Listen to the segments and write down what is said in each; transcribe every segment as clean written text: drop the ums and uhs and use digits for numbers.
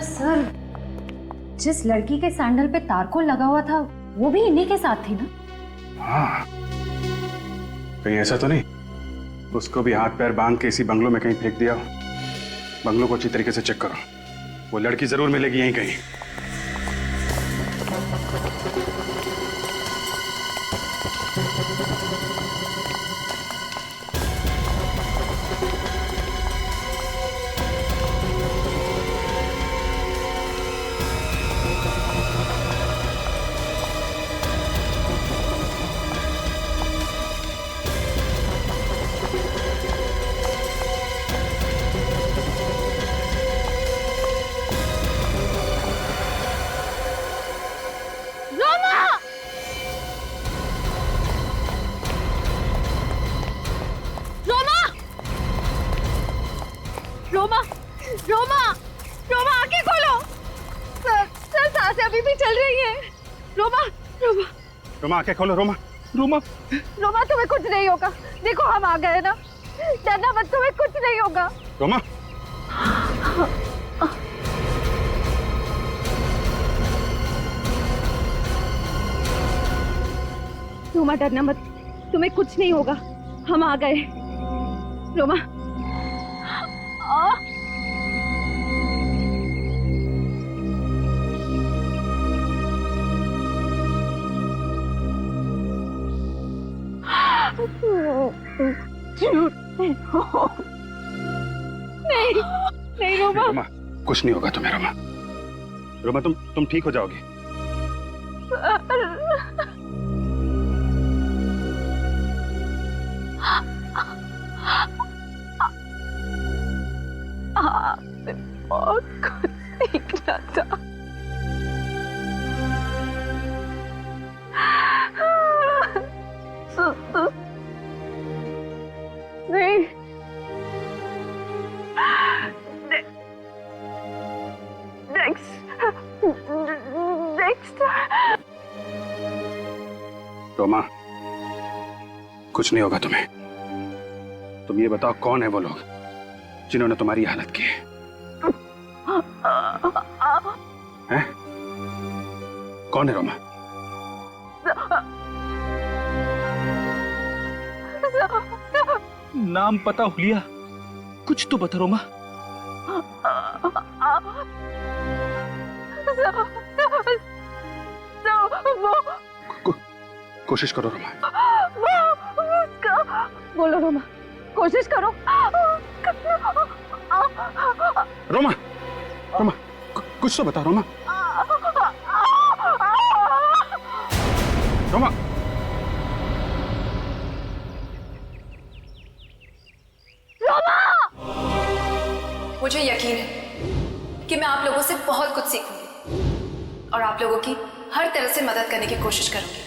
Sir, जिस लड़की के सैंडल पे तारकोल लगा हुआ था वो भी इन्हीं के साथ थी ना? हाँ, कहीं ऐसा तो नहीं उसको भी हाथ पैर बांध के इसी बंगलों में कहीं फेंक दिया हो? बंगलों को अच्छी तरीके से चेक करो, वो लड़की जरूर मिलेगी यहीं कहीं। रोमा, रोमा, रोमा आंखें खोलो। सर सांसें अभी भी चल रही हैं। रोमा, रोमा, रोमा आंखें खोलो। रोमा, रोमा, रोमा तुम्हें कुछ नहीं होगा। देखो हम आ गए ना, डरना मत, तुम्हें कुछ नहीं होगा। रोमा, रोमा डरना मत, तुम्हें कुछ नहीं होगा, हम आ गए। रोमा, नहीं नहीं रोमा, रोमा कुछ नहीं होगा तुम्हें। रोमा, रोमा तुम ठीक हो जाओगी। और कुछ सीखना था। नहीं, नेक्स्ट रोमा कुछ नहीं होगा तुम्हें। तुम ये बताओ कौन है वो लोग जिन्होंने तुम्हारी हालत की है? हैं? कौन है रोमा? नाम पता हुलिया, कुछ तो बता रोमा। कोशिश करो रोमा। बोलो रोमा, कोशिश करो। रोमा, रोमा कुछ तो बता रोमा। रोमा, मुझे यकीन है कि मैं आप लोगों से बहुत कुछ सीखूंगी और आप लोगों की हर तरह से मदद करने की कोशिश करूंगी।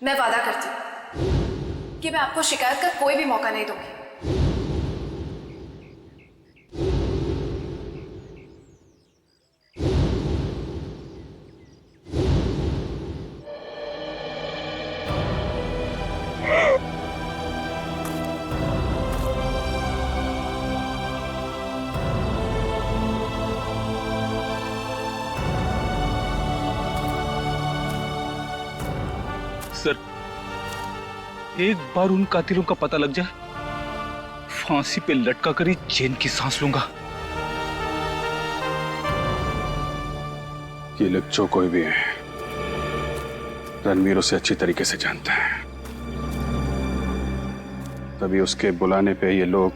मैं वादा करती हूँ कि मैं आपको शिकायत का कोई भी मौका नहीं दूंगी। सर, एक बार उन कातिलों का पता लग जाए, फांसी पे लटका कर ही चैन की सांस लूंगा। ये लोग जो कोई भी है, रणवीर उसे अच्छी तरीके से जानता है, तभी उसके बुलाने पे ये लोग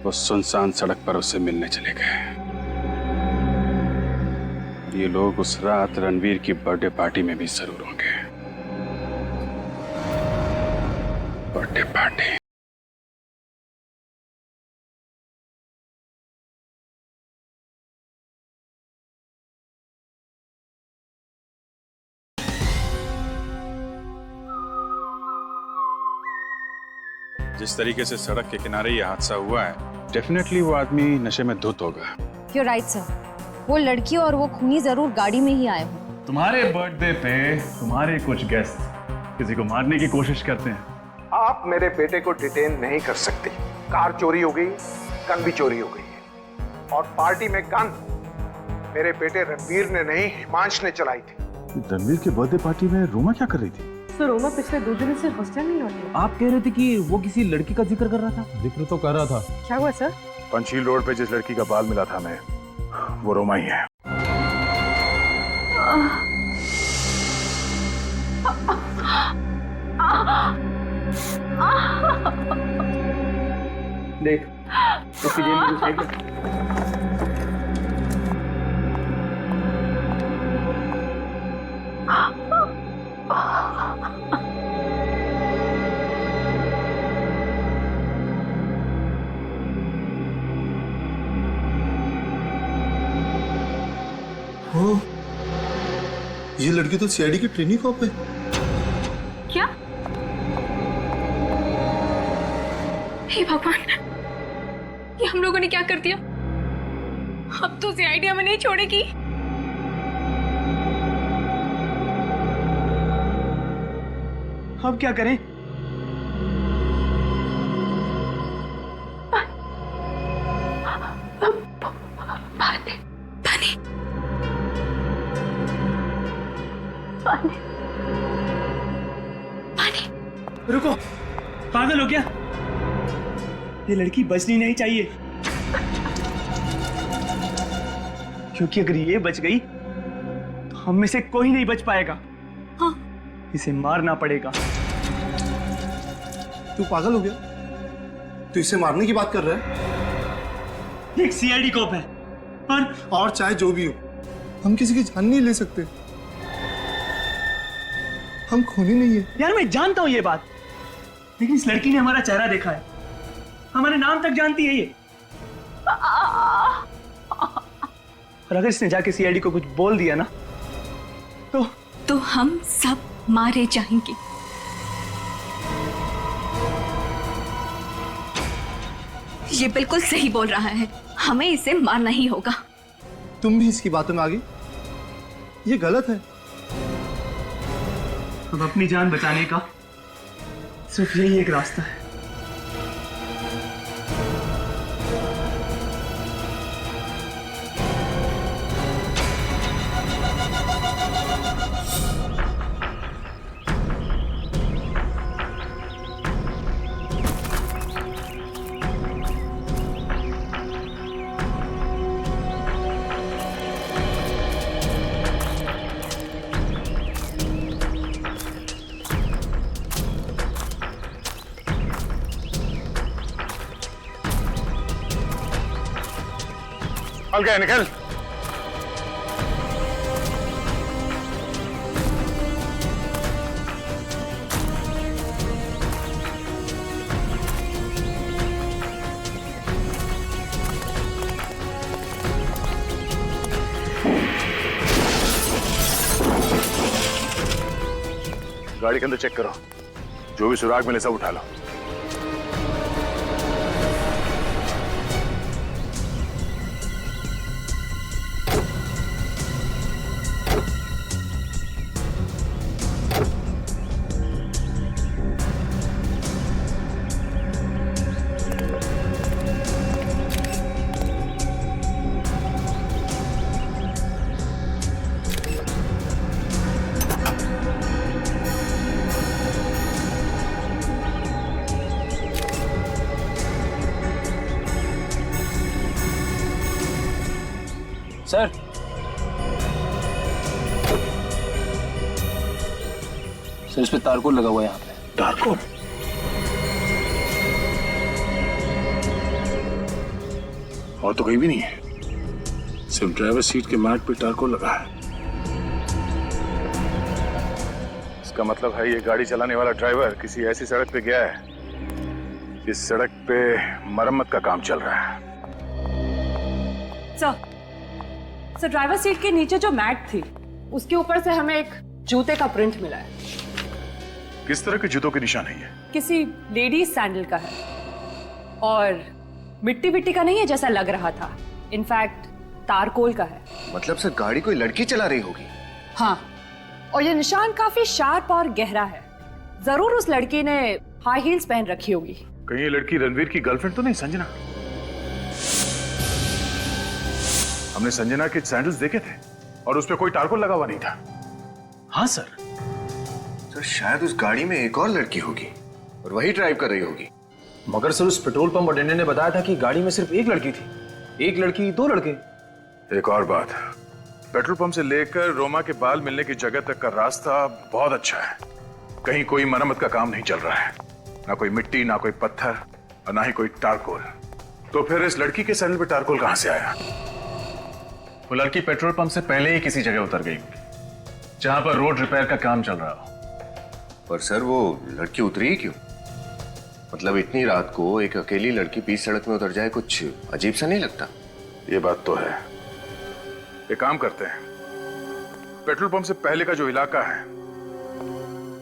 उस सुनसान सड़क पर उससे मिलने चले गए। ये लोग उस रात रणवीर की बर्थडे पार्टी में भी जरूर होंगे। Birthday party. जिस तरीके से सड़क के किनारे ये हादसा हुआ है, डेफिनेटली वो आदमी नशे में धुत होगा। You're right, sir. वो लड़की और वो खूनी जरूर गाड़ी में ही आए हों। तुम्हारे बर्थडे पे तुम्हारे कुछ गेस्ट किसी को मारने की कोशिश करते हैं। आप मेरे बेटे को डिटेन नहीं कर सकती। कार चोरी हो गई, गन भी चोरी हो गई है, और पार्टी में गन मेरे बेटे रणवीर ने नहीं, हिमांश ने चलाई थी। रणवीर के बर्थडे पार्टी में रोमा क्या कर रही थी? तो रोमा पिछले 2 दिनों से हॉस्टल नहीं लौटी। आप कह रहे थे कि वो किसी लड़की का जिक्र कर रहा था। जिक्र तो कर रहा था। क्या हुआ सर? पंचशील रोड पे जिस लड़की का बाल मिला था हमें, वो रोमा ही है। देख उसकी जेब में कुछ है। ये लड़की तो सीआईडी की ट्रेनिंग कॉप है। क्या? हे भगवान, ये हम लोगों ने क्या कर दिया? अब तो सीआईडी हमें नहीं छोड़ेगी। अब क्या करें? रुको, पागल हो क्या? ये लड़की बचनी नहीं चाहिए, क्योंकि अगर ये बच गई तो हम में से कोई नहीं बच पाएगा। हाँ। इसे मारना पड़ेगा। तू पागल हो गया? तू इसे मारने की बात कर रहा है? एक सीआईडी कॉप है और चाहे जो भी हो, हम किसी की जान नहीं ले सकते। हम खूनी नहीं है। यार मैं जानता हूं ये बात, लेकिन इस लड़की ने हमारा चेहरा देखा है, हमारे नाम तक जानती है ये। और अगर इसने जाके सीआईडी को कुछ बोल दिया ना तो हम सब मारे जाएंगे। ये बिल्कुल सही बोल रहा है, हमें इसे मारना ही होगा। तुम भी इसकी बातों में आ गई? ये गलत है। अब अपनी जान बचाने का सिर्फ यही एक रास्ता है। निकल गए, निकल। गाड़ी के अंदर चेक करो, जो भी सुराग मिले सब उठा लो। सर, इस पे तारकोल लगा हुआ है यहाँ पे। तारकोल? और तो कहीं भी नहीं है, सिर्फ ड्राइवर सीट के मैट पे तारकोल लगा है। इसका मतलब है ये गाड़ी चलाने वाला ड्राइवर किसी ऐसी सड़क पे गया है जिस सड़क पे मरम्मत का काम चल रहा है। सर, ड्राइवर सीट के नीचे जो मैट थी उसके ऊपर से हमें एक जूते का प्रिंट मिला है। किस तरह के जूतों के निशान है ये? किसी लेडीज सैंडल का है और मिट्टी विट्टी का नहीं है जैसा लग रहा था। इनफैक्ट तारकोल का है। मतलब सर गाड़ी कोई लड़की चला रही होगी। हाँ, और ये निशान काफी शार्प और गहरा है। जरूर उस लड़की ने हाई हील्स पहन रखी होगी। कहीं ये लड़की रणवीर की गर्लफ्रेंड तो नहीं? संजना, हमने संजना के सैंडल्स देखे थे और उस पर कोई टारकोल लगा हुआ नहीं था। हाँ सर। सर शायद उस गाड़ी में एक और लड़की होगी और वही ड्राइव कर रही होगी। मगर सर उस पेट्रोल पंप अटेंडेंट ने बताया था कि गाड़ी में सिर्फ एक लड़की थी। एक लड़की, दो लड़के। एक और बात, पेट्रोल पंप से लेकर रोमा के बाल मिलने की जगह तक का रास्ता बहुत अच्छा है। कहीं कोई मरम्मत का काम नहीं चल रहा है, ना कोई मिट्टी, ना कोई पत्थर और ना ही कोई टारकोल। तो फिर इस लड़की के सैंडल पे टारकोल कहां से आया? वो लड़की पेट्रोल पंप से पहले ही किसी जगह उतर गई जहां पर रोड रिपेयर का काम चल रहा हो। पर सर वो लड़की उतरी क्यों? मतलब इतनी रात को एक अकेली लड़की बीच सड़क में उतर जाए, कुछ अजीब सा नहीं लगता? ये बात तो है। एक काम करते हैं, पेट्रोल पंप से पहले का जो इलाका है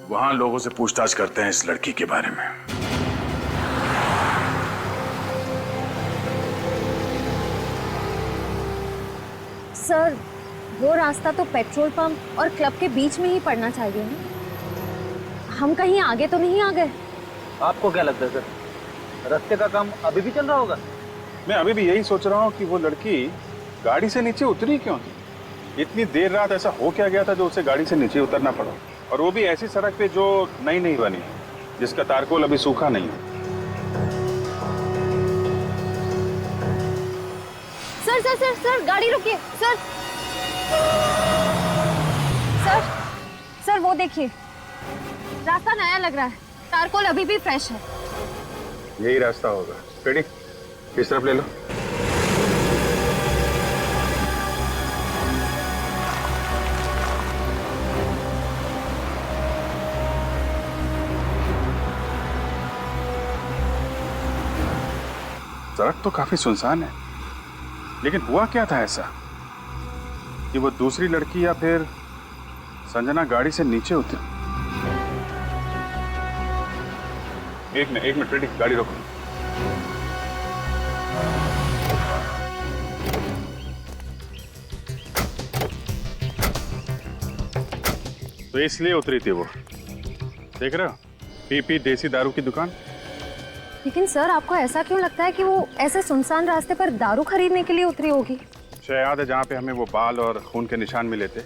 वहां लोगों से पूछताछ करते हैं इस लड़की के बारे में। सर वो रास्ता तो पेट्रोल पंप और क्लब के बीच में ही पड़ना चाहिए ना। हम कहीं आगे तो नहीं आ गए? आपको क्या लगता है सर, रास्ते का काम अभी भी चल रहा होगा? मैं अभी भी यही सोच रहा हूँ कि वो लड़की गाड़ी से नीचे उतरी क्यों थी? इतनी देर रात ऐसा हो क्या गया था जो उसे गाड़ी से नीचे उतरना पड़ा, और वो भी ऐसी सड़क पे जो नई नहीं बनी, जिसका तारकोल अभी सूखा नहीं है। सर सर सर सर गाड़ी रुकिए सर। सर सर वो देखिए, रास्ता नया लग रहा है, तारकोल अभी भी फ्रेश है। यही रास्ता होगा। रेडी, इस तरफ ले लो। सड़क तो काफी सुनसान है, लेकिन हुआ क्या था ऐसा कि वो दूसरी लड़की या फिर संजना गाड़ी से नीचे उतरी? एक मिनट रेडी, गाड़ी रोको। तो इसलिए उतरी थी वो, देख रहे हो, पीपी देसी दारू की दुकान। लेकिन सर आपको ऐसा क्यों लगता है कि वो ऐसे सुनसान रास्ते पर दारू खरीदने के लिए उतरी होगी? शायद याद है जहाँ पे हमें वो बाल और खून के निशान मिले थे,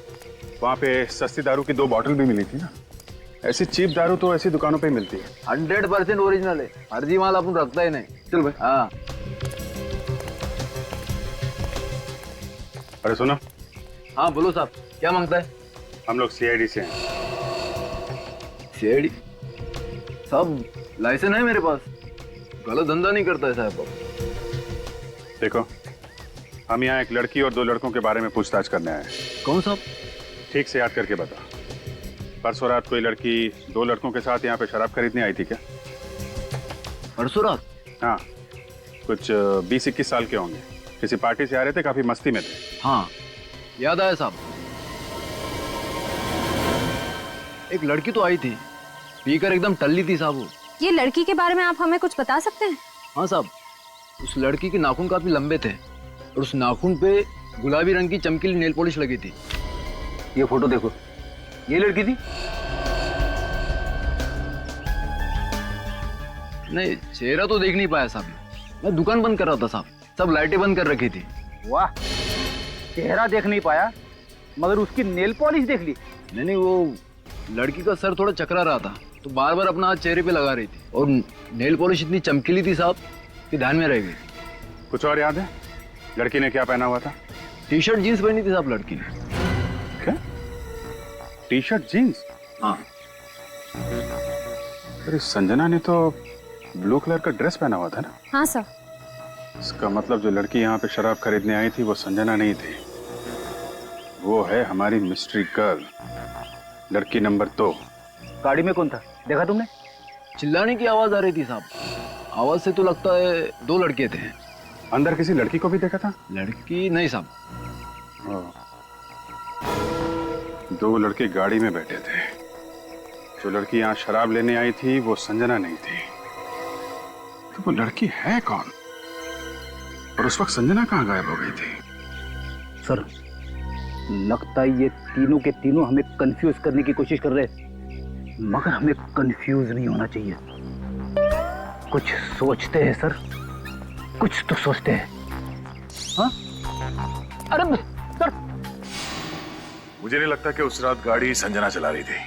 वहाँ पे सस्ती दारू की 2 बॉटल भी मिली थी ना। ऐसी चीप दारू तो ऐसी दुकानों पे मिलती है। 100% ओरिजिनल है, फर्जी माल अपन रखता ही नहीं। चल भाई। हाँ अरे सुनो। हाँ बोलो साहब, क्या मांगता है? हम लोग सीआईडी से हैं। सीआईडी साहब, लाइसेंस है मेरे पास, गलत धंधा नहीं करता है साहब। देखो, हम यहाँ एक लड़की और 2 लड़कों के बारे में पूछताछ करने आए हैं। कौन साहब? ठीक से याद करके बता। परसों रात कोई लड़की 2 लड़कों के साथ यहाँ पे शराब खरीदने आई थी क्या? परसों रात? हाँ, कुछ 20-21 साल के होंगे। किसी पार्टी से आ रहे थे, काफी मस्ती में थे। हाँ याद आया साहब, एक लड़की तो आई थी, पीकर एकदम टल्ली थी साहब वो। ये लड़की के बारे में आप हमें कुछ बता सकते हैं? हाँ साहब, उस लड़की के नाखून काफी लंबे थे और उस नाखून पे गुलाबी रंग की चमकीली नेल पॉलिश लगी थी। ये फोटो देखो, ये लड़की थी। नहीं, चेहरा तो देख नहीं पाया साहब, मैं दुकान बंद कर रहा था साहब, सब लाइटें बंद कर रखी थी। वाह, चेहरा देख नहीं पाया मगर उसकी नेल पॉलिश देख ली? नहीं, वो लड़की का सर थोड़ा चकरा रहा था तो बार बार अपना हाथ चेहरे पे लगा रही थी, और नेल पॉलिश इतनी चमकीली थी साहब कि ध्यान में रह गई। कुछ और याद है? लड़की ने क्या पहना हुआ था? टी शर्ट जीन्स पहनी थी साहब लड़की ने। क्या? T shirt jeans? हाँ। अरे संजना ने तो ब्लू कलर का ड्रेस पहना हुआ था ना? हाँ सर। इसका मतलब जो लड़की यहाँ पे शराब खरीदने आई थी वो संजना नहीं थी, वो है हमारी मिस्ट्री गर्ल, लड़की नंबर 2। गाड़ी में कौन था, देखा तुमने? चिल्लाने की आवाज आ रही थी साहब, आवाज से तो लगता है 2 लड़के थे। अंदर किसी लड़की को भी देखा था? लड़की नहीं साहब। 2 लड़के गाड़ी में बैठे थे। जो लड़की यहाँ शराब लेने आई थी वो संजना नहीं थी, तो वो लड़की है कौन? और उस वक्त संजना कहाँ गायब हो गई थी? सर लगता है ये तीनों के तीनों हमें कंफ्यूज करने की कोशिश कर रहे हैं, मगर हमें कंफ्यूज नहीं होना चाहिए। कुछ सोचते हैं सर, कुछ तो सोचते हैं। हाँ अरे सर, मुझे नहीं लगता कि उस रात गाड़ी संजना चला रही थी।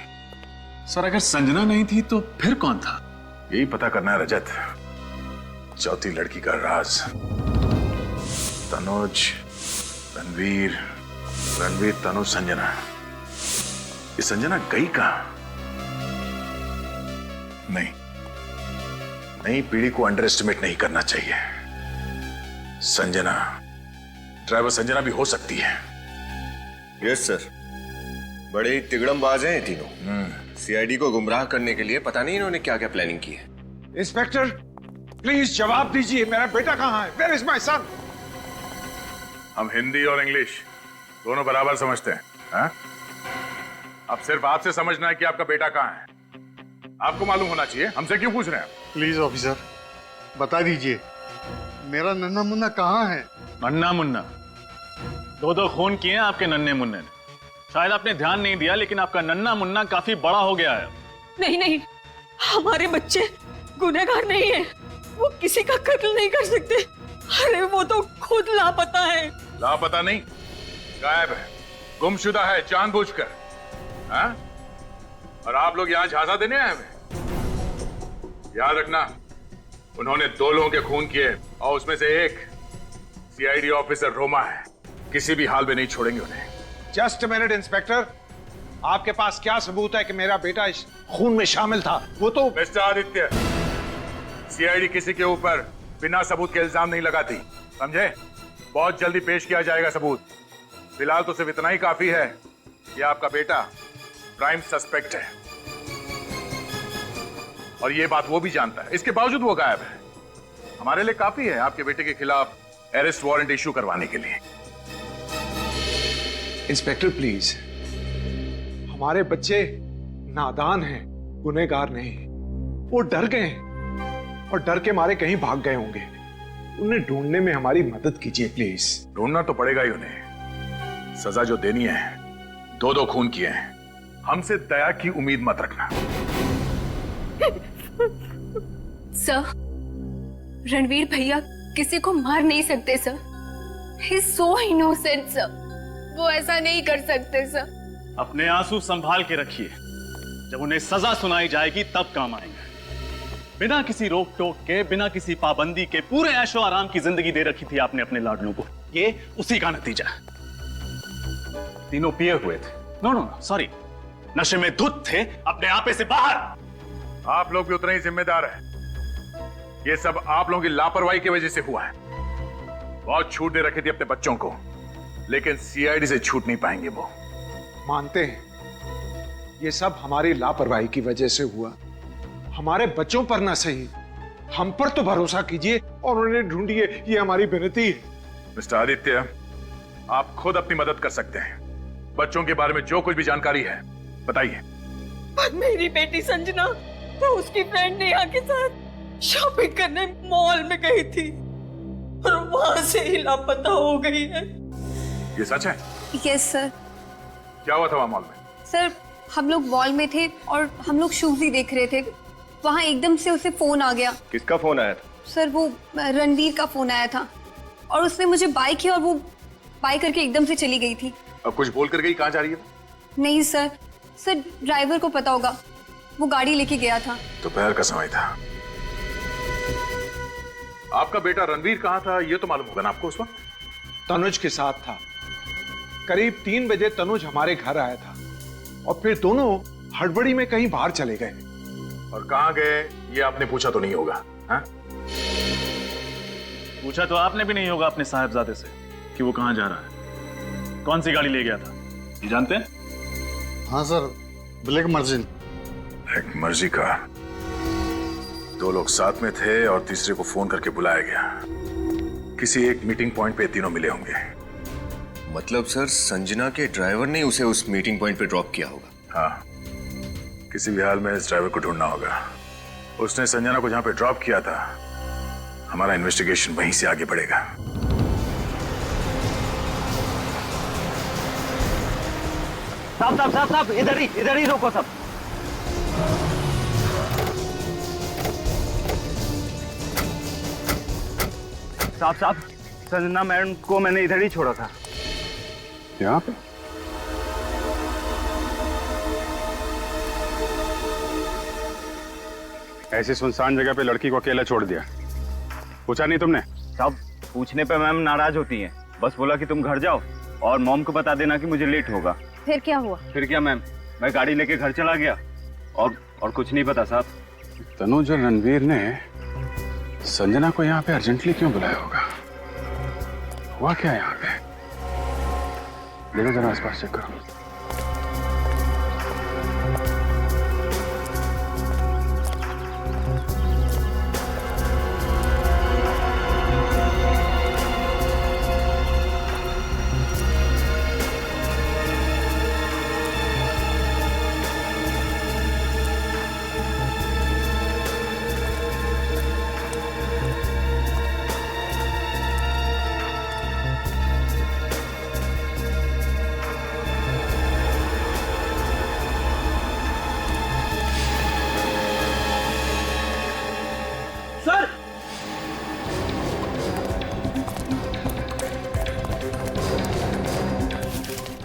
सर अगर संजना नहीं थी तो फिर कौन था? यही पता करना है रजत। चौथी लड़की का राज। तनुज, रणवीर, तनु, संजना। ये संजना गई कहां? नहीं, पीढ़ी को अंडर एस्टिमेट नहीं करना चाहिए। संजना, ड्राइवर संजना भी हो सकती है। यस सर, बड़े ही तिगड़मबाज हैं ये तीनों। सीआईडी को गुमराह करने के लिए पता नहीं इन्होंने क्या क्या प्लानिंग की है। इंस्पेक्टर प्लीज जवाब दीजिए, मेरा बेटा कहां है? Where is my son? हम हिंदी और इंग्लिश दोनों बराबर समझते हैं, हाँ? अब सिर्फ आपसे समझना है कि आपका बेटा कहां है। आपको मालूम होना चाहिए, हमसे क्यों पूछ रहे हैं? प्लीज ऑफिसर बता दीजिए, मेरा नन्हा मुन्ना कहाँ है? नन्ना मुन्ना? दो खून किए हैं आपके नन्हे मुन्ने ने। शायद आपने ध्यान नहीं दिया, लेकिन आपका नन्ना मुन्ना काफी बड़ा हो गया है। नहीं नहीं, हमारे बच्चे गुनहगार नहीं है, वो किसी का कत्ल नहीं कर सकते। अरे वो तो खुद लापता है। लापता नहीं, गायब है, गुमशुदा है जानबूझकर, हाँ? और आप लोग यहाँ झांसा देने आए हैं? याद रखना, उन्होंने 2 लोगों के खून किए और उसमें से एक सीआईडी ऑफिसर रोमा है। किसी भी हाल में नहीं छोड़ेंगे उन्हें। जस्ट अ मिनट इंस्पेक्टर, आपके पास क्या सबूत है कि मेरा बेटा इस खून में शामिल था? वो तो मिस्टर आदित्य, सीआईडी किसी के ऊपर बिना सबूत के इल्जाम नहीं लगाती, समझे? बहुत जल्दी पेश किया जाएगा सबूत। फिलहाल तो सिर्फ इतना ही काफी है कि आपका बेटा प्राइम सस्पेक्ट है, और ये बात वो भी जानता है। इसके बावजूद वो गायब है। हमारे लिए काफी है आपके बेटे के खिलाफ अरेस्ट वारंट इश्यू करवाने के लिए। इंस्पेक्टर प्लीज, हमारे बच्चे नादान हैं, गुनहगार नहीं। वो डर गए हैं और डर के मारे कहीं भाग गए होंगे। उन्हें ढूंढने में हमारी मदद कीजिए प्लीज। ढूंढना तो पड़ेगा ही उन्हें। सजा जो देनी है, 2 खून किए हैं। हमसे दया की उम्मीद मत रखना। सर, रणवीर भैया किसी को मार नहीं सकते sir. He is so innocent sir, वो ऐसा नहीं कर सकते सर। अपने आंसू संभाल के रखिए, जब उन्हें सजा सुनाई जाएगी तब काम आएंगे। बिना किसी रोक टोक के, बिना किसी पाबंदी के पूरे ऐशो आराम की जिंदगी दे रखी थी आपने अपने लाडलों को। ये उसी का नतीजा है। तीनों पिए हुए थे, नो सॉरी, नशे में धुत थे, अपने आपे से बाहर। आप लोग भी उतने ही जिम्मेदार हैं। ये सब आप लोगों की लापरवाही की वजह से हुआ है। बहुत छूट दे रखी थी अपने बच्चों को, लेकिन सीआईडी से छूट नहीं पाएंगे वो। मानते हैं ये सब हमारी लापरवाही की वजह से हुआ। हमारे बच्चों पर ना सही, हम पर तो भरोसा कीजिए और उन्हें ढूंढिए, ये हमारी विनती है। मिस्टर आदित्य, आप खुद अपनी मदद कर सकते हैं। बच्चों के बारे में जो कुछ भी जानकारी है बताइए। पर मेरी बेटी संजना तो उसकी फ्रेंड नेहा के साथ शॉपिंग करने मॉल में गई थी और वहां से ही लापता हो गई है। ये सच है? Yes sir. क्या हुआ था वहां मॉल में? सर, हम लोग मॉल में थे और हम लोग शूज ही देख रहे थे। वहाँ एकदम से उसे फोन आ गया। किसका फोन आया था? सर, वो रणवीर का फोन आया था और उसने मुझे बाय किया और वो बाय करके एकदम से चली गई थी। अब कुछ बोल कर गई? कहाँ जा रही है? नहीं सर, ड्राइवर को पता होगा, वो गाड़ी लेके गया था। दोपहर का समय था। आपका बेटा रणवीर कहाँ था ये तो मालूम होगा ना आपको उस वक्त? तनुज के साथ था। करीब 3 बजे तनुज हमारे घर आया था और फिर दोनों हड़बड़ी में कहीं बाहर चले गए। और कहाँ गए ये आपने पूछा तो नहीं होगा? हाँ? पूछा तो आपने भी नहीं होगा अपने साहबजादे से कि वो कहाँ जा रहा है, कौन सी गाड़ी ले गया था, ये जानते हैं? हाँ सर, ब्लैक मर्जिन। ब्लैक मर्जी का 2 लोग साथ में थे और तीसरे को फोन करके बुलाया गया। किसी एक मीटिंग पॉइंट पे तीनों मिले होंगे। मतलब सर, संजना के ड्राइवर ने उसे उस मीटिंग पॉइंट पे ड्रॉप किया होगा? हाँ, किसी भी हाल में इस ड्राइवर को ढूंढना होगा। उसने संजना को जहां पे ड्रॉप किया था, हमारा इन्वेस्टिगेशन वहीं से आगे बढ़ेगा। साहब, इधर ही रोको सब। साहब, संजना मैडम को मैंने इधर ही छोड़ा था। यहाँ पे? ऐसी सुनसान जगह पे लड़की को अकेला छोड़ दिया, पूछा नहीं तुमने? साहब पूछने पे मैम नाराज होती हैं, बस बोला कि तुम घर जाओ और मॉम को बता देना कि मुझे लेट होगा। फिर क्या हुआ? फिर क्या मैम, मैं गाड़ी लेके घर चला गया और कुछ नहीं पता साहब। तनुज और रणवीर ने संजना को यहाँ पे अर्जेंटली क्यों बुलाया होगा? हुआ क्या यहाँ पे? देखो जरा आसपास चेक करो।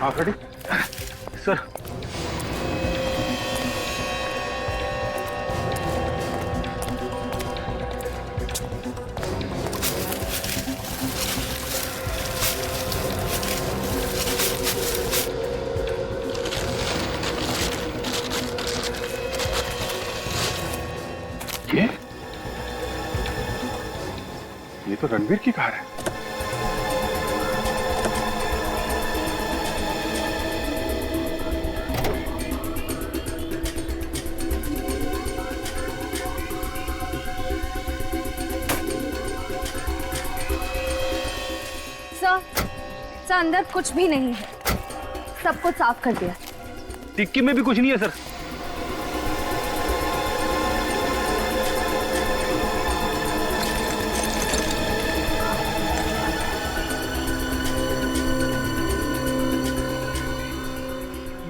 हाँ खड़ी सर ये तो रणवीर की कार है। सर अंदर कुछ भी नहीं है, सब कुछ साफ कर दिया। टिक्की में भी कुछ नहीं है सर।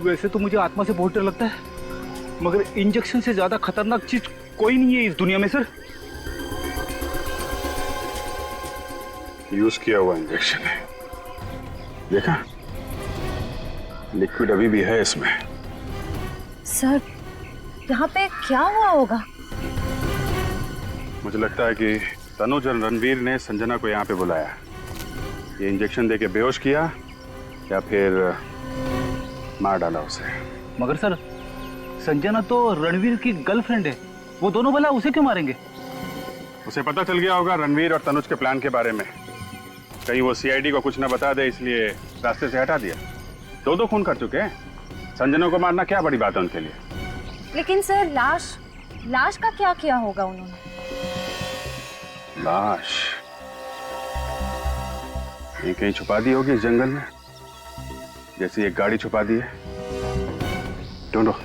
वैसे तो मुझे आत्मा से बहुत डर लगता है, मगर इंजेक्शन से ज्यादा खतरनाक चीज कोई नहीं है इस दुनिया में सर। यूज किया हुआ इंजेक्शन है, देखा? लिक्विड अभी भी है इसमें। सर यहाँ पे क्या हुआ होगा? मुझे लगता है कि तनुज और रणवीर ने संजना को यहाँ पे बुलाया, ये इंजेक्शन देके बेहोश किया या फिर मार डाला उसे। मगर सर संजना तो रणवीर की गर्लफ्रेंड है, वो दोनों भला उसे क्यों मारेंगे? उसे पता चल गया होगा रणवीर और तनुज के प्लान के बारे में, कहीं वो सीआईडी को कुछ न बता दे इसलिए रास्ते से हटा दिया। दो खून कर चुके हैं, संजना को मारना क्या बड़ी बात है उनके लिए। लेकिन सर लाश का क्या किया होगा उन्होंने? लाश ये कहीं छुपा दी होगी इस जंगल में, जैसी एक गाड़ी छुपा दी है। ढूंढो।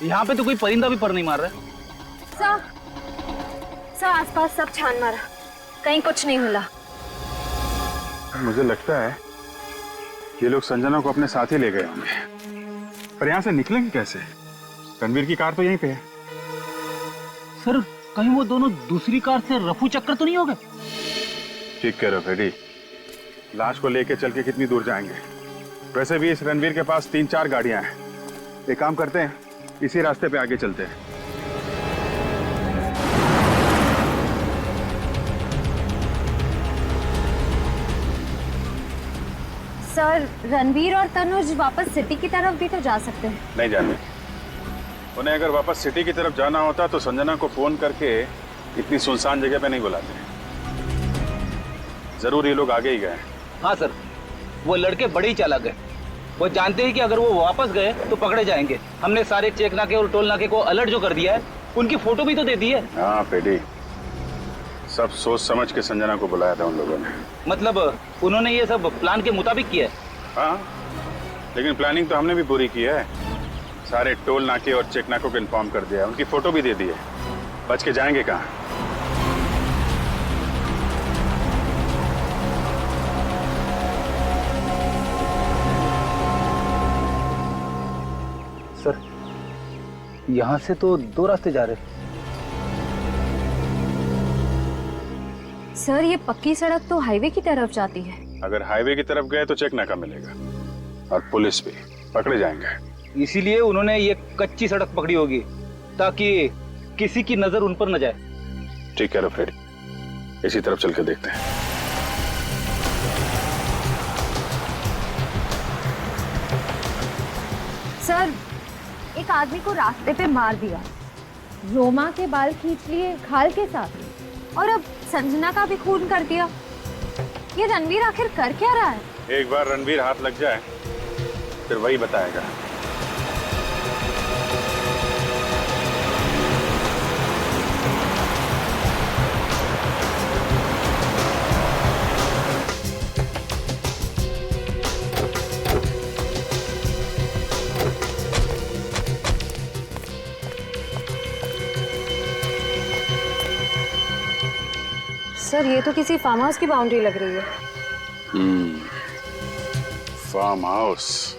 यहाँ पे तो कोई परिंदा भी पर नहीं मार रहा। सर आसपास सब छान मारा, कहीं कुछ नहीं मिला। मुझे लगता है ये लोग संजना को अपने साथ ही ले गए होंगे, पर यहाँ से निकलेंगे कैसे? रणवीर की कार तो यहीं पे है। सर कहीं वो दोनों दूसरी कार से रफू चक्कर तो नहीं हो गए? ठीक कह रहे हो फेडी, लाश को लेके चल के कितनी दूर जाएंगे? वैसे भी इस रणवीर के पास 3-4 गाड़ियां हैं। एक काम करते हैं, इसी रास्ते पे आगे चलते हैं। सर रणवीर और तनुज वापस सिटी की तरफ भी तो जा सकते हैं। नहीं जाने, उन्हें अगर वापस सिटी की तरफ जाना होता तो संजना को फोन करके इतनी सुनसान जगह पे नहीं बुलाते। जरूर ये लोग आगे ही गए। हाँ सर, वो लड़के बड़े ही चालाक हैं। वो जानते हैं कि अगर वो वापस गए तो पकड़े जाएंगे। हमने सारे चेक नाके और टोल नाके को अलर्ट जो कर दिया है, उनकी फोटो भी तो दे दी है। हाँ पेडी, सब सोच समझ के संजना को बुलाया था उन लोगों ने। मतलब उन्होंने ये सब प्लान के मुताबिक किया है? हाँ, लेकिन प्लानिंग तो हमने भी पूरी की है। सारे टोल नाके और चेक नाकों को इन्फॉर्म कर दिया है, उनकी फोटो भी दे दी है। बच के जाएंगे कहाँ? सर, यहाँ से तो 2 रास्ते जा रहे हैं। सर ये पक्की सड़क तो हाईवे की तरफ जाती है। अगर हाईवे की तरफ गए तो चेक नाका मिलेगा और पुलिस भी, पकड़े जाएंगे। इसीलिए उन्होंने ये कच्ची सड़क पकड़ी होगी ताकि किसी की नजर उन पर न जाए। ठीक है फ्रेडी, इसी तरफ चल के देखते हैं। सर एक आदमी को रास्ते पे मार दिया, रोमा के बाल खींच लिए खाल के साथ, और अब संजना का भी खून कर दिया। ये रणवीर आखिर कर क्या रहा है? एक बार रणवीर हाथ लग जाए फिर वही बताएगा। सर ये तो किसी फार्म हाउस की बाउंड्री लग रही है। Farmhouse.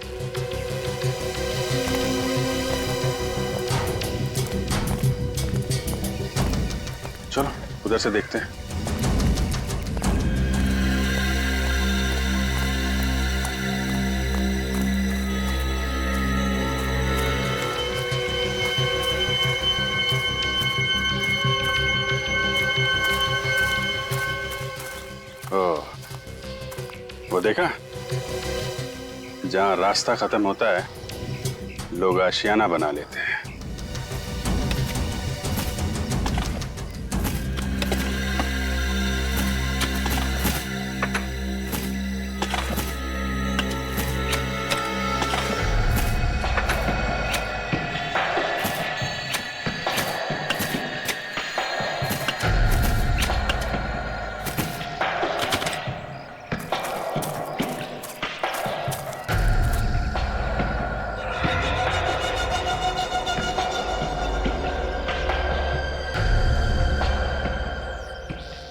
चलो उधर से देखते हैं। वो देखा, जहां रास्ता खत्म होता है लोग आशियाना बना लेते हैं।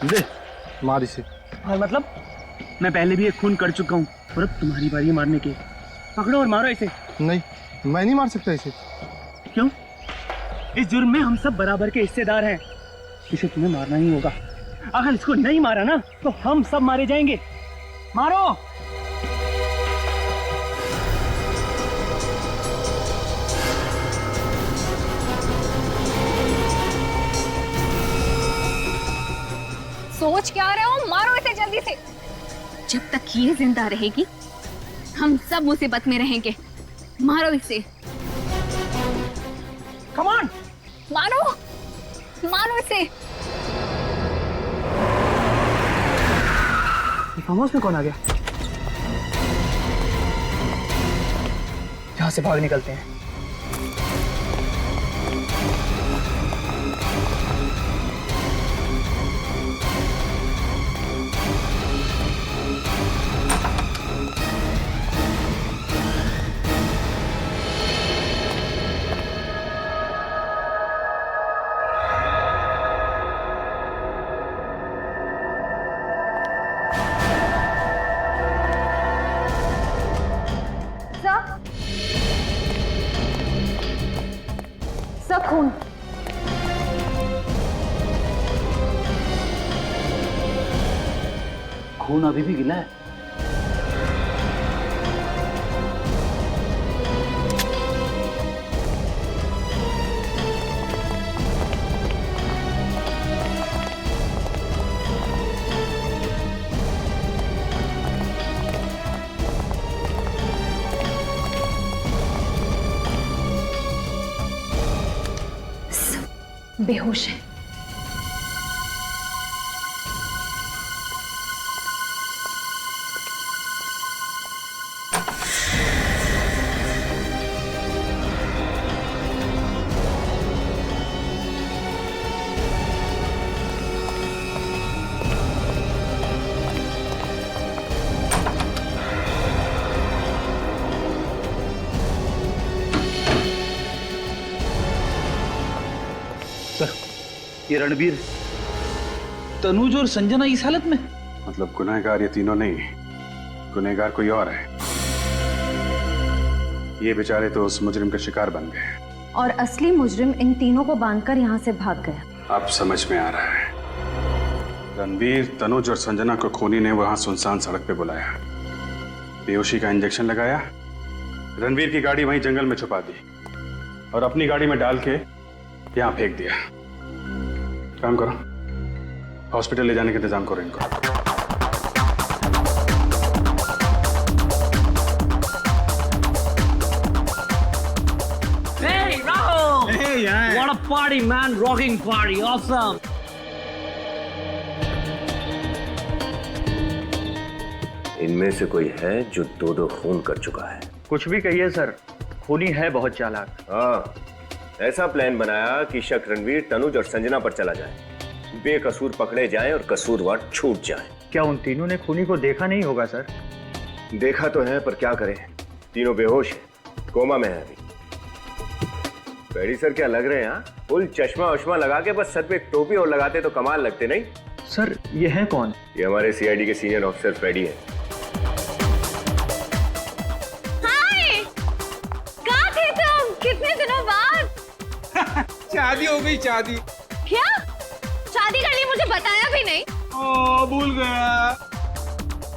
दे मार इसे। और मतलब मैं पहले भी एक खून कर चुका हूँ और अब तुम्हारी बारी है मारने की। पकड़ो और मारो इसे। नहीं, मैं नहीं मार सकता इसे। क्यों? इस जुर्म में हम सब बराबर के हिस्सेदार हैं। इसे तुम्हें मारना ही होगा। अगर इसको नहीं मारा ना तो हम सब मारे जाएंगे। मारो। सोच क्या रहे हो? मारो इसे जल्दी से। जब तक ये जिंदा रहेगी हम सब मुसीबत में रहेंगे। मारो इसे। कम ऑन, मारो मारो इसे। फार्म हाउस में कौन आ गया? यहाँ से भाग निकलते हैं। सब खून। खून अभी भी गिला है। बेहोश है। ये रणवीर, तनुज और संजना इस हालत में? मतलब गुनहगार ये तीनों नहीं, गुनहगार कोई और है। ये बेचारे तो उस मुजरिम का शिकार बन गए और असली मुजरिम इन तीनों को बांधकर यहाँ से भाग गया। अब समझ में आ रहा है। रणवीर, तनुज और संजना को खूनी ने वहां सुनसान सड़क पे बुलाया, बेहोशी का इंजेक्शन लगाया, रणवीर की गाड़ी वहीं जंगल में छुपा दी और अपनी गाड़ी में डाल के यहाँ फेंक दिया। काम करो, हॉस्पिटल ले जाने का इंतजाम करो इनको। Hey, Rahul! Hey, yeah. What a party, man! Rocking party, awesome! इनमें से कोई है जो दो खून कर चुका है? कुछ भी कहिए सर, खूनी है बहुत चालाक। हाँ, ऐसा प्लान बनाया कि शक रणवीर, तनुज और संजना पर चला जाए, बेकसूर पकड़े जाएं और कसूरवार छूट जाएं। क्या उन तीनों ने खूनी को देखा नहीं होगा सर? देखा तो है, पर क्या करें, तीनों बेहोश हैं, कोमा में है अभी। पेडी सर क्या लग रहे हैं? हाँ, फुल चश्मा वश्मा लगा के बस सर पे एक टोपी और लगाते तो कमाल लगते नहीं? सर ये है कौन? ये हमारे सीआईडी के सीनियर ऑफिसर फ्रेडी है। हाय, कहाँ थे तुम? कितने दिनों बाद? शादी हो गई, शादी। क्या? शादी कर ली, मुझे बताया भी नहीं। ओ, भूल गया।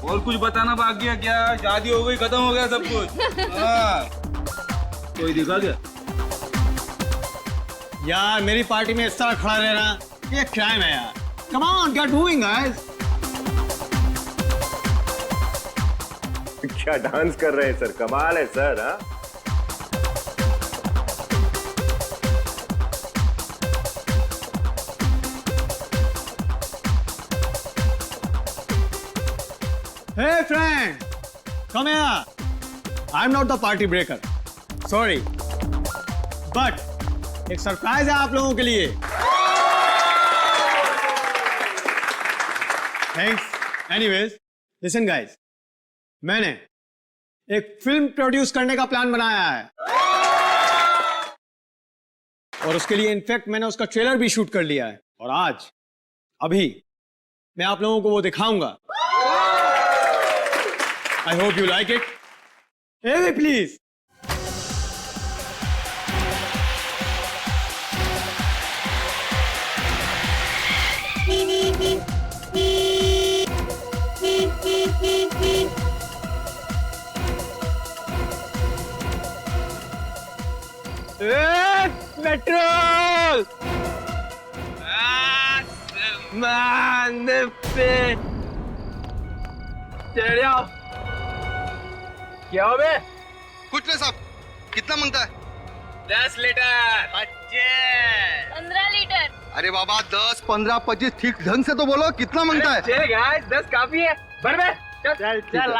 और कुछ बताना बाकी है क्या? शादी हो गई, खत्म हो गया सब कुछ। हाँ। कोई दिखा क्या? यार मेरी पार्टी में इस तरह खड़ा रहना ये क्राइम है यार। Come on, get moving, guys. क्या डांस कर रहे हैं सर, कमाल है सर। हाँ, Hey friend, come here. I'm not the party breaker. Sorry. But एक सरप्राइज है आप लोगों के लिए। Thanks. Anyways, listen guys. मैंने एक फिल्म प्रोड्यूस करने का प्लान बनाया है और उसके लिए इनफैक्ट मैंने उसका ट्रेलर भी शूट कर लिया है और आज अभी मैं आप लोगों को वो दिखाऊंगा। I hope you like it. Hey, please. Petrol क्या हो बे? कुछ नहीं साहब, कितना मांगता है? 10 लीटर 15 लीटर। अरे बाबा 10, 15, 25 ठीक ढंग से तो बोलो, कितना मांगता है? चल गाइस, 10 काफी है। बढ़ बे, चल चल।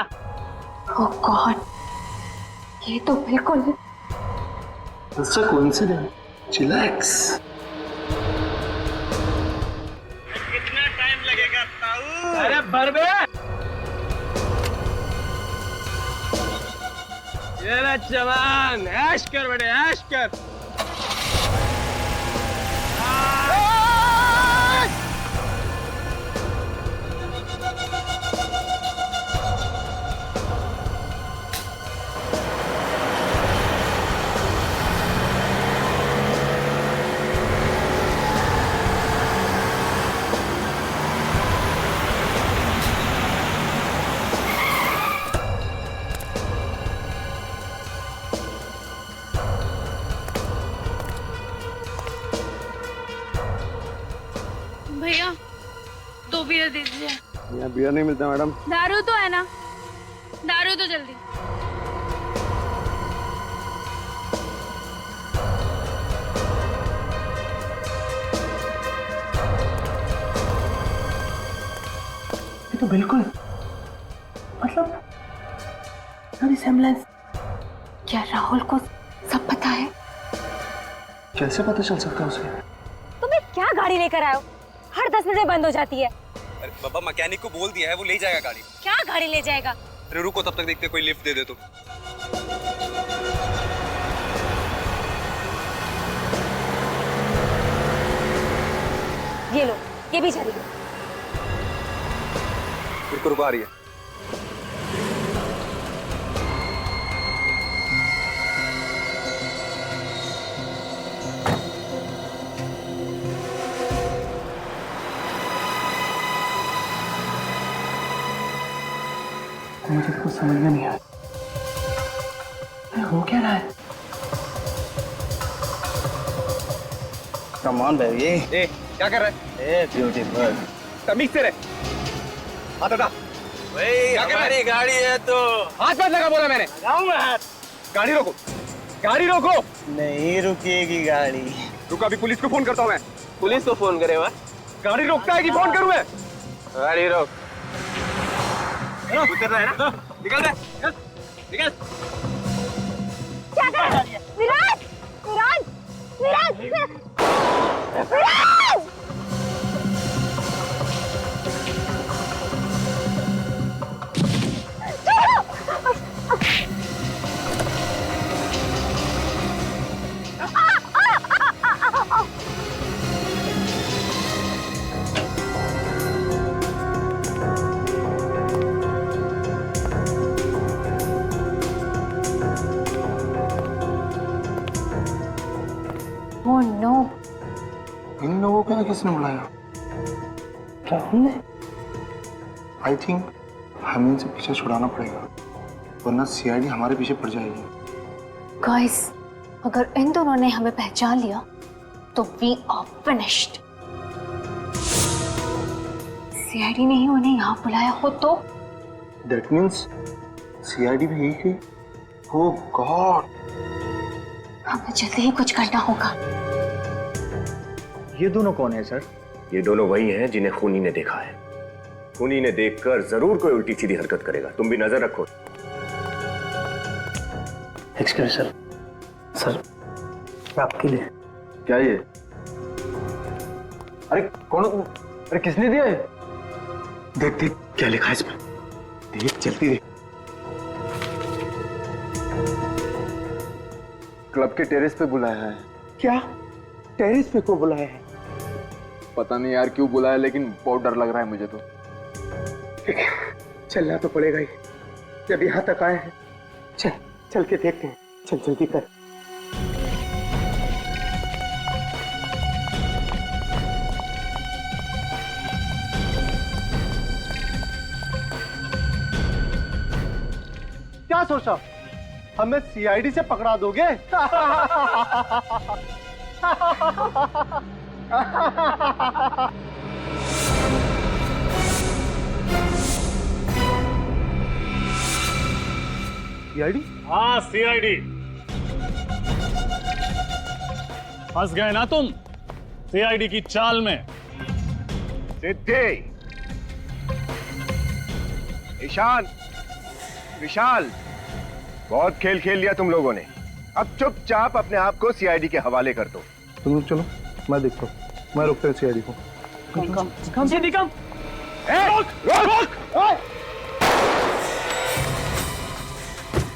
ओह गॉड, ये तो बिल्कुल It's a coincidence. Chillax. कितना टाइम लगेगा ताऊ? अरे भर बे। ये ले जवान, ऐश कर बेटे, ऐश कर। भैया 2 बियर दे दीजिए। यहाँ बियर नहीं मिलता मैडम। दारू तो है ना? दारू तो जल्दी। ये तो बिल्कुल मतलब रिसेम्बलेंस। क्या राहुल को सब पता है? कैसे पता चल सकता है उसे? तुम्हें क्या गाड़ी लेकर आए हो? हर 10 मिनट में बंद हो जाती है। अरे बाबा मैकेनिक को बोल दिया है, वो ले जाएगा गाड़ी। क्या गाड़ी ले जाएगा? अरे रुको, तब तक देखते कोई लिफ्ट दे दे तो। ये लो, ये भी चली लो। रुको आ रही है। मुझे तो कुछ समझ में नहीं आया, हो क्या रहा है? Come on baby. ए क्या कर रहा है? A beautiful. तमीज से रहे। हाथ हटा। क्या कर रहा है? गाड़ी है तो हाथ मत लगा, बोला मैंने। लगाऊंगा हाथ। गाड़ी रोको, गाड़ी रोको। नहीं रुकेगी गाड़ी। रुको, अभी पुलिस को फोन करता हूँ मैं। पुलिस को फोन करे वह? गाड़ी रोकता है कि फोन करूँ मैं? गाड़ी रोक। उतर रहा है ना? निकल रहा है? निकल। क्या कर रहा है? विराज! विराज! विराज! विराज! Oh no! इन लोगों को किसने बुलाया? राहुल ने? आई थिंक हमें इनसे पीछे छुड़ाना पड़ेगा, वरना सीआईडी हमारे पीछे पड़ जाएगी। गाइस, अगर इन दोनों ने हमें पहचान लिया तो वी आर फिनिश्ड। सीआईडी ने ही उन्हें यहाँ बुलाया हो तो? That means सीआईडी भी यही थी। Oh God! हमें जल्दी ही कुछ करना होगा। ये दोनों कौन है सर? ये दोनों वही हैं जिन्हें खूनी ने देखा है। खूनी ने देखकर जरूर कोई उल्टी सीधी हरकत करेगा, तुम भी नजर रखो। एक्सक्यूज सर, सर आपके लिए। क्या ये? अरे कौन? अरे किसने दिया है? देख देख क्या लिखा है इस पर, देख जल्दी देख। क्लब के टेरेस पे बुलाया है। क्या? टेरेस पे क्यों बुलाया है? पता नहीं यार क्यों बुलाया, लेकिन बहुत डर लग रहा है मुझे तो। चलना तो पड़ेगा ही, जब यहाँ तक आए हैं। चल चल के देखते हैं, चल जल्दी कर। क्या सोचा हमें सीआईडी से पकड़ा दोगे? सीआईडी? हाँ सीआईडी। फंस गए ना तुम सीआईडी की चाल में। सिद्धि, ईशान, विशाल, बहुत खेल खेल लिया तुम लोगों ने। अब चुपचाप अपने आप को सीआईडी के हवाले कर दो। तुम लोग चलो, मैं देखता हूँ, मैं रोकता हूँ सीआईडी को। कम से कम। रोक, रोक, रोक।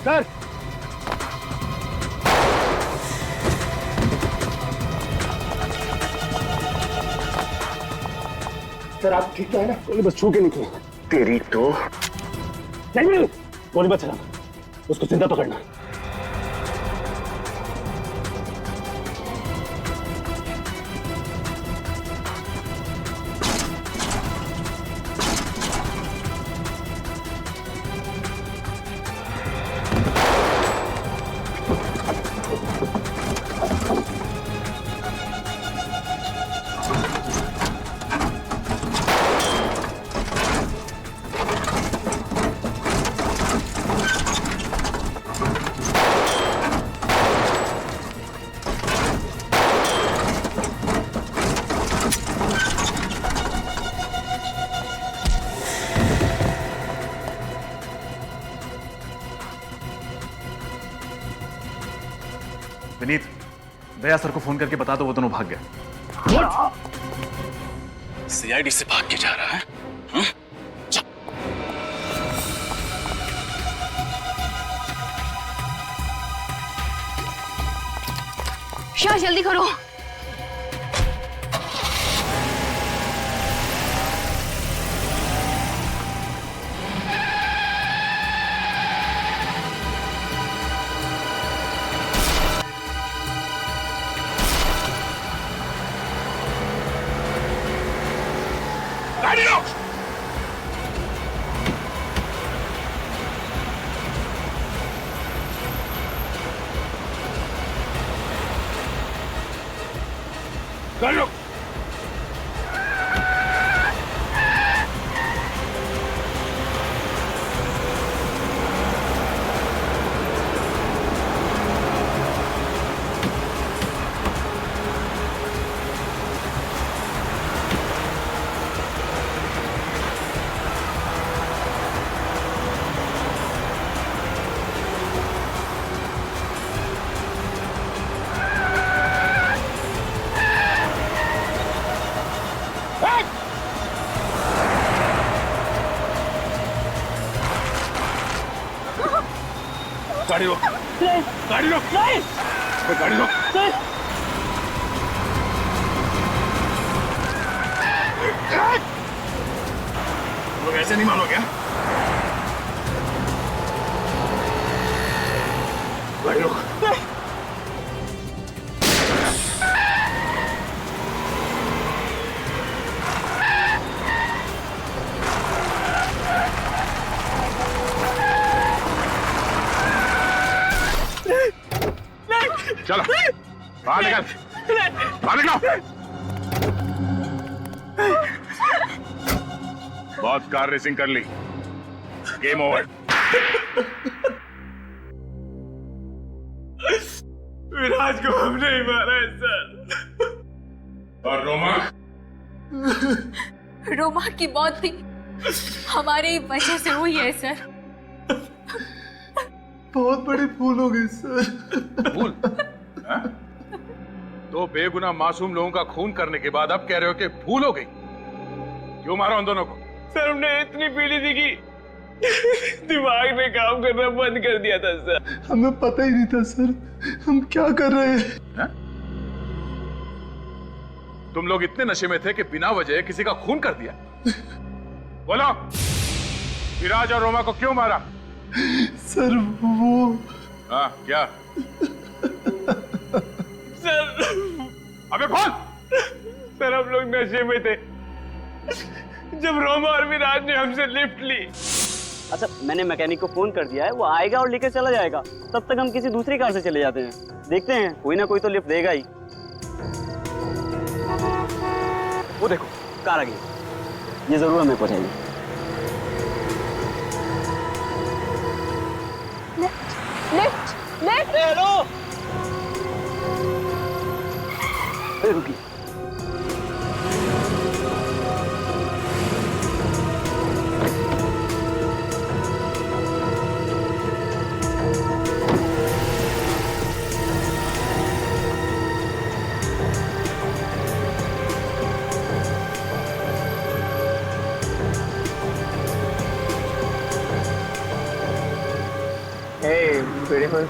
सर, सर आप ठीक तो है ना? गोली बस छू के निकलो। तेरी तो नहीं, गोली मत चलाना, उसको जिंदा पकड़ना। विनीत, दया सर को फोन करके बता दो, वो दोनों भाग गए। सीआईडी से भाग के जा रहा है? शाह जल्दी करो। गाड़ी रोक। गाड़ी रोक। गाड़ी रोक। गाड़ी रोक। लोग ऐसे नहीं मानोगे? गाड़ी रोक। चलो बाहर निकल। बाहर निकलो। बहुत कार रेसिंग कर ली, गेम ओवर। विराज को हमने ही मारा है सर। और रोमा? रोमा की मौत भी हमारी वजह से हुई है सर। बहुत बड़ी भूल हो गई सर। भूल? दो बेगुनाह मासूम लोगों का खून करने के बाद अब कह रहे हो कि भूल हो गई? क्यों मारा उन दोनों को? सर हमने इतनी पीली थी कि दिमाग ने काम करना बंद कर दिया था सर। हमें पता ही नहीं था सर हम क्या कर रहे हैं। तुम लोग इतने नशे में थे कि बिना वजह किसी का खून कर दिया। बोलो, विराज और रोमा को क्यों मारा? सर वो। हाँ क्या? सर अबे बोल। सर हम लोग नशे में थे जब रोमा और विराज ने हमसे लिफ्ट ली। अच्छा मैंने मैकेनिक को फोन कर दिया है, वो आएगा और लेकर चला जाएगा। तब तक हम किसी दूसरी कार से चले जाते हैं। देखते हैं कोई ना कोई तो लिफ्ट देगा ही। वो देखो कार आ गई, ये जरूर हमें पहुंचाएगी। Lift lift. हेलो रुकी। Hey, beautiful.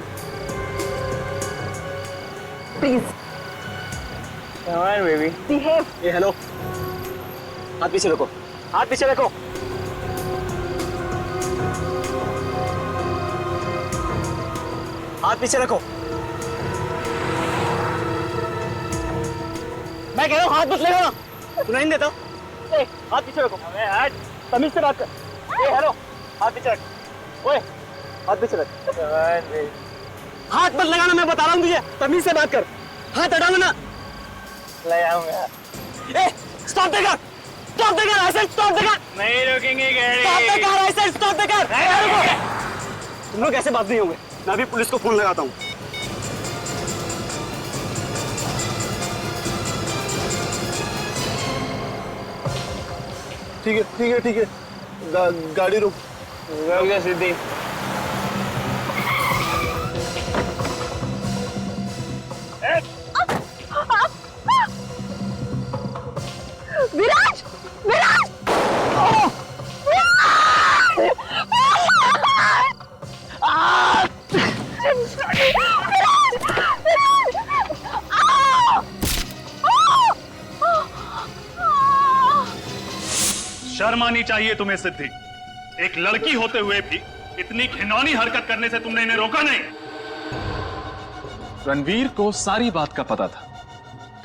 Please Come on, baby. Behave. A hello, हाथ पीछे रखो, हाथ पीछे रखो। हाथ पीछे रखो। मैं कह रहा हूँ हाथ मत लगाना, सुनाई नहीं देता। ए, हाथ पीछे रखो। तमीज से बात कर। ए हेलो, हाथ पीछे रख। ओए, हाथ पीछे रख। हाथ मत लगाना, मैं बता रहा हूँ तुझे। तमीज से बात कर, हाथ हटाओ ना। लगाऊंगा। ए, stop the car, stop the car, I said stop the car. नहीं रुकेंगे गाड़ी। Stop the car, I said stop the car. तुम लोग ऐसे बात नहीं होंगे, मैं अभी पुलिस को फोन लगाता हूँ। ठीक है ठीक है ठीक है, गाड़ी रुक। रुक जा सिद्धि। विराज विराज शर्म आनी चाहिए तुम्हें सिद्धि। एक लड़की होते हुए भी इतनी घिनौनी हरकत करने से तुमने इन्हें रोका नहीं। रणवीर को सारी बात का पता था,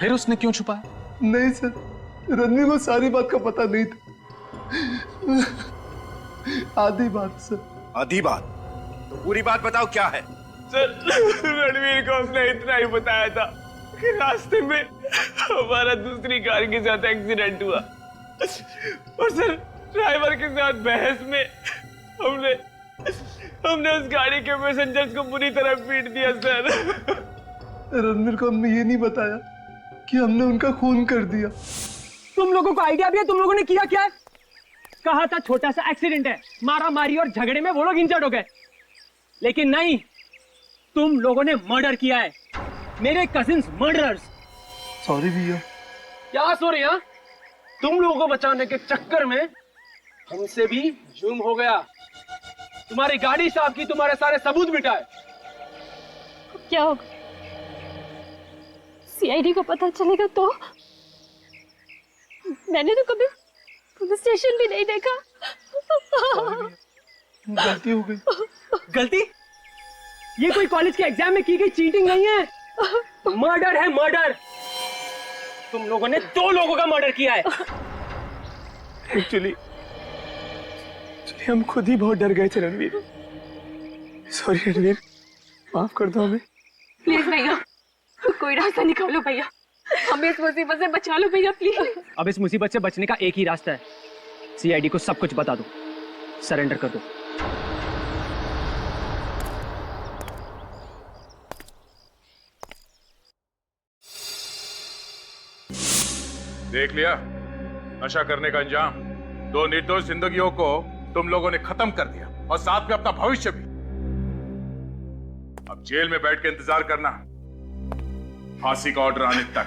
फिर उसने क्यों छुपाया? नहीं सर, रणवीर को सारी बात का पता नहीं था। आधी बात सर। आधी बात? तो पूरी बात बताओ क्या है? सर रणवीर को हमने इतना ही बताया था कि रास्ते में हमारा दूसरी कार के साथ एक्सीडेंट हुआ और सर ड्राइवर के साथ बहस में हमने उस गाड़ी के पैसेंजर्स को बुरी तरह पीट दिया सर। रणवीर को हमने ये नहीं बताया कि हमने उनका खून कर दिया। तुम लोगों को आइडिया भी है तुम लोगों ने किया क्या? कहा था छोटा सा एक्सीडेंट है, मारा मारी और झगड़े में वो लोग इंजर्ड हो गए, लेकिन नहीं, तुम लोगों ने मर्डर किया है, मेरे कजिन्स मर्डरर्स। सॉरी भैया। क्या सॉरी? हाँ, तुम लोगों को बचाने के चक्कर में हमसे भी जुर्म हो गया। तुम्हारी गाड़ी साफ की, तुम्हारे सारे सबूत मिटाए। क्या होगा? सीआईडी को पता चलेगा तो? मैंने तो कभी पुलिस स्टेशन भी नहीं देखा। गलती हो गई। गलती? ये कोई कॉलेज के एग्जाम में की गई चीटिंग नहीं है, मर्डर है मर्डर। तुम लोगों ने 2 लोगों का मर्डर किया है। एक्चुअली हम खुद ही बहुत डर गए थे रणवीर। सॉरी रणवीर, माफ कर दो हमें। प्लीज भैया, कोई रास्ता निकालो भैया, हमें इस मुसीबत से बचा लो भैया प्लीज। अब इस मुसीबत से बचने का एक ही रास्ता है, सीआईडी को सब कुछ बता दो, सरेंडर कर दो। देख लिया नशा करने का अंजाम। 2 निर्दोष जिंदगियों को तुम लोगों ने खत्म कर दिया और साथ में अपना भविष्य भी। अब जेल में बैठ के इंतजार करना फांसी का ऑर्डर आने तक।